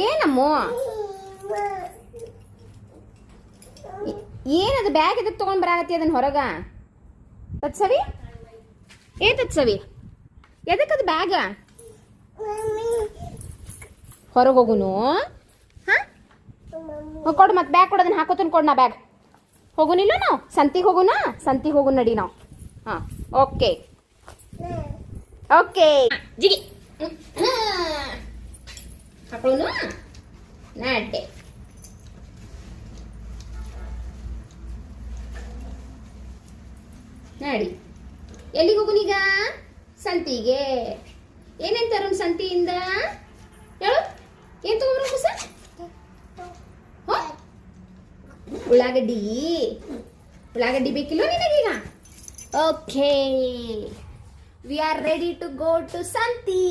ಏನಮ್ಮ ಏನದು ಬ್ಯಾಗ್ ಎದಕ್ಕೆ ತೊಗೊಂಡು ಬರಾಕತ್ತಿ ಅದನ್ನ ಹೊರಗ ತತ್ಸವಿ ತತ್ಸವಿ ಎದಕ್ಕದು ಬ್ಯಾಗ ಹೊರಗೆ ಹೋಗುನು ಹಾಂ ಕೊಡು ಮತ್ತೆ ಬ್ಯಾಗ್ ಕೊಡು ಅದನ್ನ ಹಾಕೋತನ್ ಕೊಡು ನಾ ಬ್ಯಾಗ್ ಹೋಗುನಿಲ್ಲ ನಾವು ಸಂತಿಗೆ ಹೋಗುನ ನಡಿ ನಾವು ಹಾಂ ಓಕೆ ಓಕೆ ಜಿಗಿ ಹಾಕೊಳ್ಳೋನು ನಾಟೆ ನಾಡಿ ಎಲ್ಲಿಗೆ ಹೋಗುನೀಗ ಸಂತಿಗೆ ಏನೇನು ತರೋಣ ಸಂತಿಯಿಂದ ಹೇಳು ಏನು ತಗೊಂಡ್ರು ಸರ್ ಉಳ್ಳಾಗಡ್ಡಿ ಬೇಕಿಲ್ಲ ನಿನಗೀಗ okay we are ready to go to ಸಂತಿ